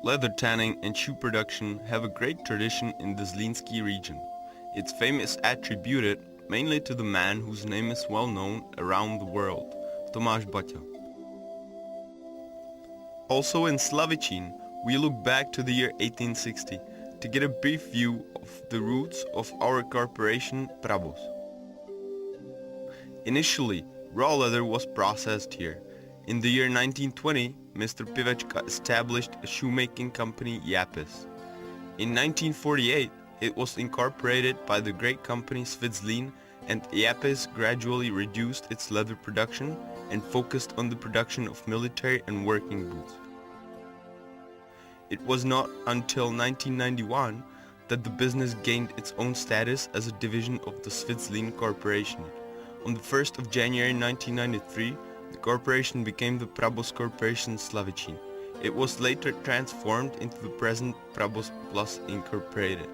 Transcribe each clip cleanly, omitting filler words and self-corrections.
Leather tanning and shoe production have a great tradition in the Zlínský region. Its fame is attributed mainly to the man whose name is well known around the world, Tomáš Baťa. Also in Slavičín, we look back to the year 1860 to get a brief view of the roots of our corporation Prabos. Initially, raw leather was processed here. In the year 1920, Mr. Pivečka established a shoemaking company Yapis. In 1948, it was incorporated by the great company Svidzlin, and Yapis gradually reduced its leather production and focused on the production of military and working boots. It was not until 1991 that the business gained its own status as a division of the Svidzlin Corporation. On the 1st of January 1993, the corporation became the Prabos Corporation Slavičín. It was later transformed into the present Prabos Plus Incorporated.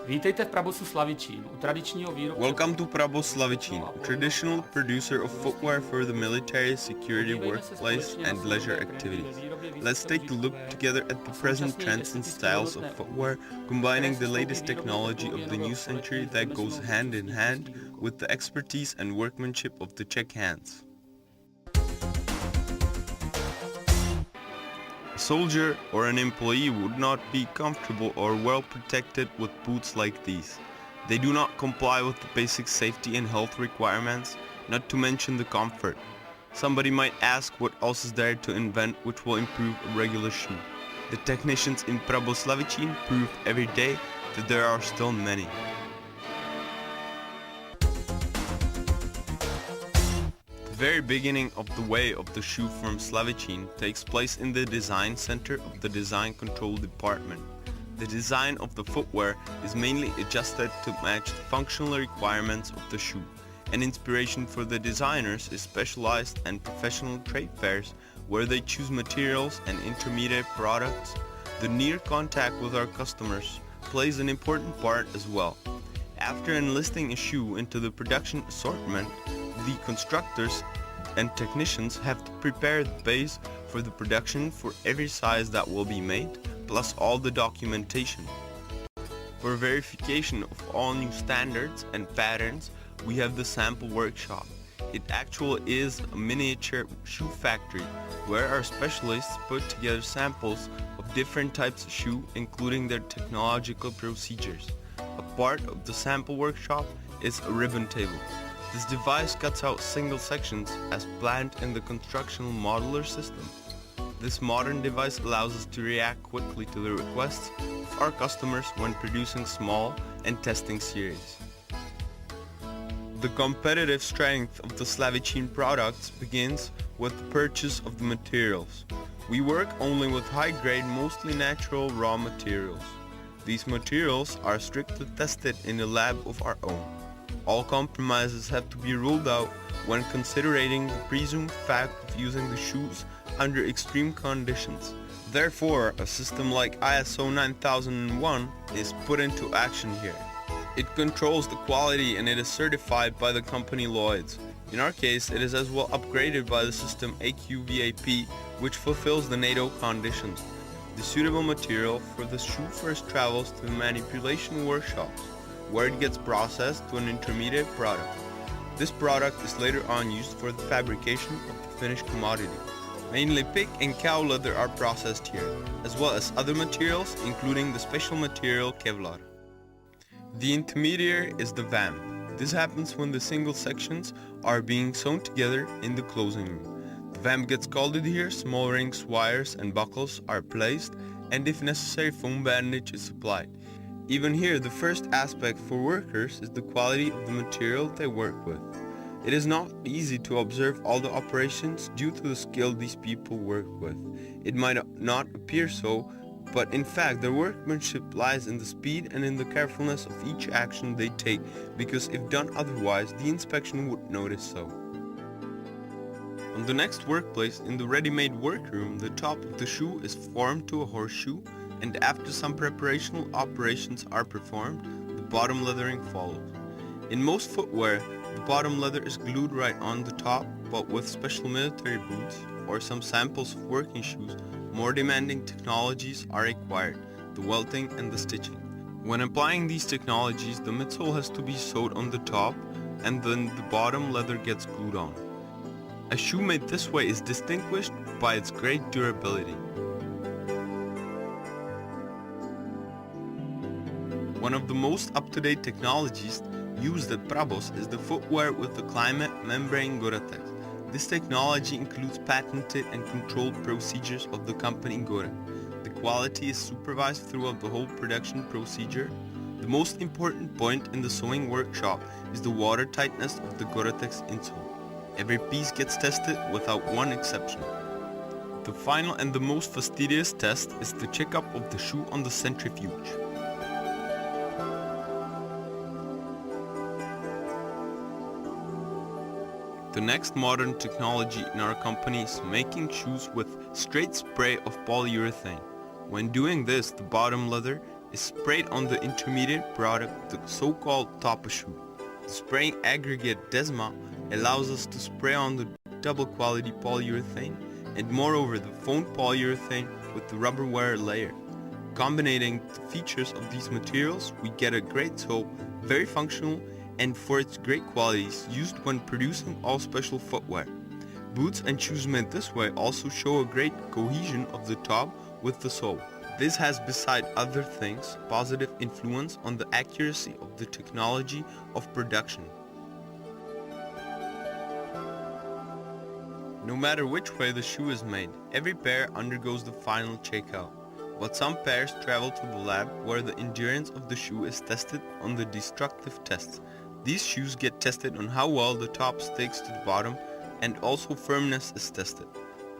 Vítejte v Prabosu Slavičín, u tradičního výrobce. Welcome to Prabos Slavičín, a traditional producer of footwear for the military, security, workplace and leisure activities. Let's take a look together at the present trends and styles of footwear, combining the latest technology of the new century that goes hand in hand with the expertise and workmanship of the Czech hands. A soldier or an employee would not be comfortable or well protected with boots like these. They do not comply with the basic safety and health requirements, not to mention the comfort. Somebody might ask what else is there to invent which will improve a regular shoe. The technicians in Prabos Slavičín prove every day that there are still many. The very beginning of the way of the shoe from Slavičín takes place in the design center of the design control department. The design of the footwear is mainly adjusted to match the functional requirements of the shoe. An inspiration for the designers is specialized and professional trade fairs where they choose materials and intermediate products. The near contact with our customers plays an important part as well. After enlisting a shoe into the production assortment, the constructors and technicians have to prepare the base for the production for every size that will be made, plus all the documentation. For verification of all new standards and patterns, we have the sample workshop. It actually is a miniature shoe factory where our specialists put together samples of different types of shoe, including their technological procedures. A part of the sample workshop is a ribbon table. This device cuts out single sections as planned in the constructional modular system. This modern device allows us to react quickly to the requests of our customers when producing small and testing series. The competitive strength of the Slavičín products begins with the purchase of the materials. We work only with high-grade, mostly natural raw materials. These materials are strictly tested in a lab of our own. All compromises have to be ruled out when considering the presumed fact of using the shoes under extreme conditions. Therefore, a system like ISO 9001 is put into action here. It controls the quality and it is certified by the company Lloyds. In our case, it is as well upgraded by the system AQVAP, which fulfills the NATO conditions. The suitable material for the shoe first travels to the manipulation workshops, where it gets processed to an intermediate product. This product is later on used for the fabrication of the finished commodity. Mainly pig and cow leather are processed here, as well as other materials, including the special material Kevlar. The intermediary is the vamp. This happens when the single sections are being sewn together in the closing room. The vamp gets scalded here, small rings, wires and buckles are placed, and if necessary foam bandage is applied. Even here, the first aspect for workers is the quality of the material they work with. It is not easy to observe all the operations due to the skill these people work with. It might not appear so, but in fact their workmanship lies in the speed and in the carefulness of each action they take, because if done otherwise, the inspection would notice so. On the next workplace, in the ready-made workroom, the top of the shoe is formed to a horseshoe, and after some preparational operations are performed, the bottom leathering follows. In most footwear, the bottom leather is glued right on the top, but with special military boots or some samples of working shoes, more demanding technologies are required, the welting and the stitching. When applying these technologies, the midsole has to be sewed on the top and then the bottom leather gets glued on. A shoe made this way is distinguished by its great durability. One of the most up-to-date technologies used at Prabos is the footwear with the climate membrane Gore-Tex. This technology includes patented and controlled procedures of the company Gore. The quality is supervised throughout the whole production procedure. The most important point in the sewing workshop is the watertightness of the Gore-Tex insole. Every piece gets tested without one exception. The final and the most fastidious test is the checkup of the shoe on the centrifuge. The next modern technology in our company is making shoes with straight spray of polyurethane. When doing this, the bottom leather is sprayed on the intermediate product, the so-called top shoe. The spraying aggregate Desma allows us to spray on the double quality polyurethane and moreover the foamed polyurethane with the rubber wear layer. Combining the features of these materials, we get a great toe, very functional and for its great qualities used when producing all special footwear. Boots and shoes made this way also show a great cohesion of the top with the sole. This has, beside other things, positive influence on the accuracy of the technology of production. No matter which way the shoe is made, every pair undergoes the final checkout. But some pairs travel to the lab where the endurance of the shoe is tested on the destructive tests. These shoes get tested on how well the top sticks to the bottom and also firmness is tested.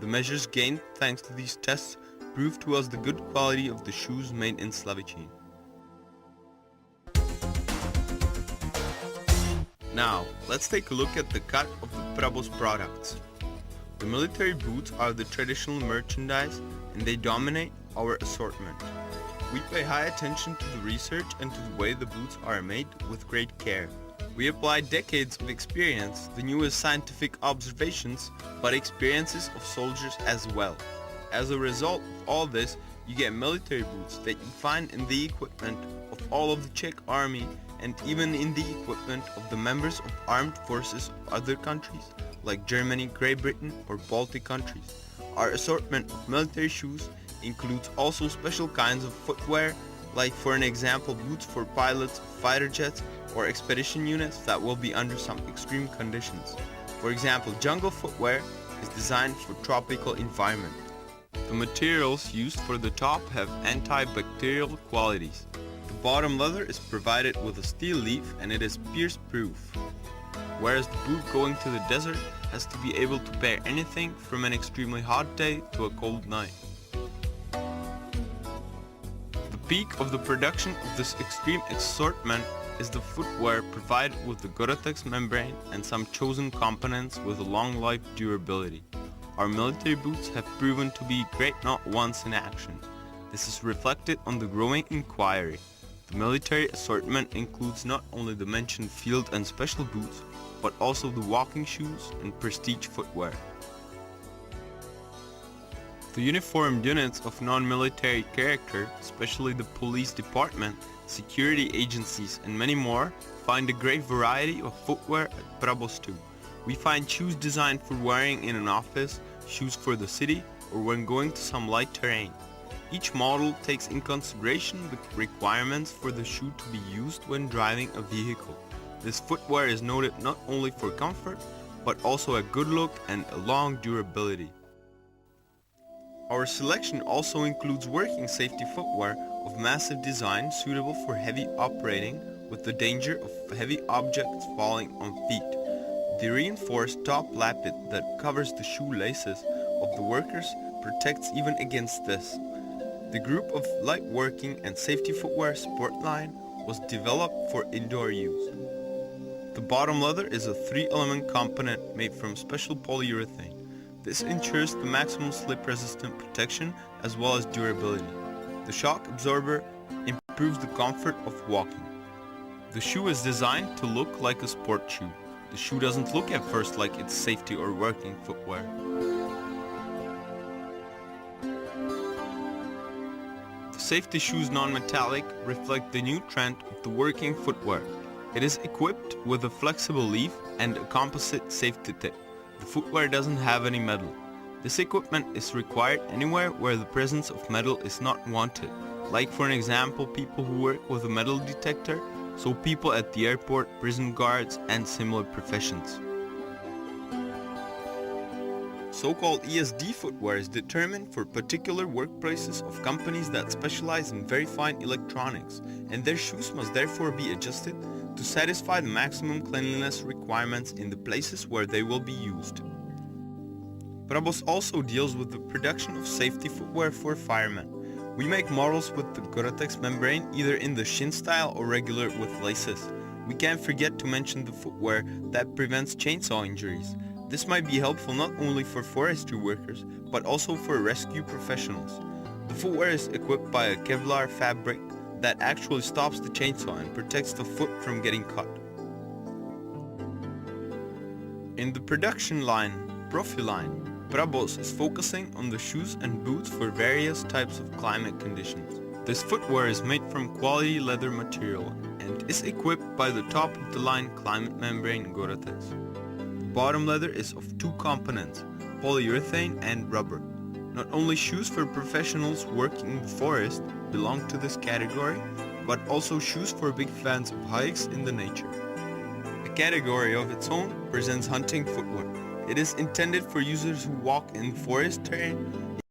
The measures gained thanks to these tests prove to us the good quality of the shoes made in Slavicin. Now, let's take a look at the cut of the Prabos products. The military boots are the traditional merchandise and they dominate our assortment. We pay high attention to the research and to the way the boots are made with great care. We apply decades of experience, the newest scientific observations, but experiences of soldiers as well. As a result of all this, you get military boots that you find in the equipment of all of the Czech army and even in the equipment of the members of armed forces of other countries like Germany, Great Britain or Baltic countries. Our assortment of military shoes includes also special kinds of footwear, like for an example boots for pilots of fighter jets or expedition units that will be under some extreme conditions. For example, jungle footwear is designed for tropical environment. The materials used for the top have antibacterial qualities. The bottom leather is provided with a steel leaf and it is pierce-proof, whereas the boot going to the desert has to be able to bear anything from an extremely hot day to a cold night. The peak of the production of this extreme assortment is the footwear provided with the Gore-Tex membrane and some chosen components with a long life durability. Our military boots have proven to be great not once in action. This is reflected on the growing inquiry. The military assortment includes not only the mentioned field and special boots, but also the walking shoes and prestige footwear. The uniformed units of non-military character, especially the police department, security agencies and many more, find a great variety of footwear at Prabos too. We find shoes designed for wearing in an office, shoes for the city, or when going to some light terrain. Each model takes in consideration the requirements for the shoe to be used when driving a vehicle. This footwear is noted not only for comfort, but also a good look and a long durability. Our selection also includes working safety footwear of massive design suitable for heavy operating with the danger of heavy objects falling on feet. The reinforced top lappet that covers the shoelaces of the workers protects even against this. The group of light working and safety footwear sport line was developed for indoor use. The bottom leather is a 3-element component made from special polyurethane. This ensures the maximum slip-resistant protection as well as durability. The shock absorber improves the comfort of walking. The shoe is designed to look like a sport shoe. The shoe doesn't look at first like it's safety or working footwear. safety shoes non-metallic reflect the new trend of the working footwear. It is equipped with a flexible leaf and a composite safety tip. The footwear doesn't have any metal. This equipment is required anywhere where the presence of metal is not wanted, like for an example people who work with a metal detector, so people at the airport, prison guards and similar professions. So-called ESD footwear is determined for particular workplaces of companies that specialize in very fine electronics, and their shoes must therefore be adjusted to satisfy the maximum cleanliness requirements in the places where they will be used. Prabos also deals with the production of safety footwear for firemen. We make models with the Gore-Tex membrane either in the shin style or regular with laces. We can't forget to mention the footwear that prevents chainsaw injuries. This might be helpful not only for forestry workers, but also for rescue professionals. The footwear is equipped by a Kevlar fabric that actually stops the chainsaw and protects the foot from getting cut. In the production line, Profiline, Prabos is focusing on the shoes and boots for various types of climate conditions. This footwear is made from quality leather material and is equipped by the top-of-the-line climate membrane Gore-Tex. The bottom leather is of two components, polyurethane and rubber. Not only shoes for professionals working in the forest belong to this category, but also shoes for big fans of hikes in the nature. A category of its own presents hunting footwear. It is intended for users who walk in forest terrain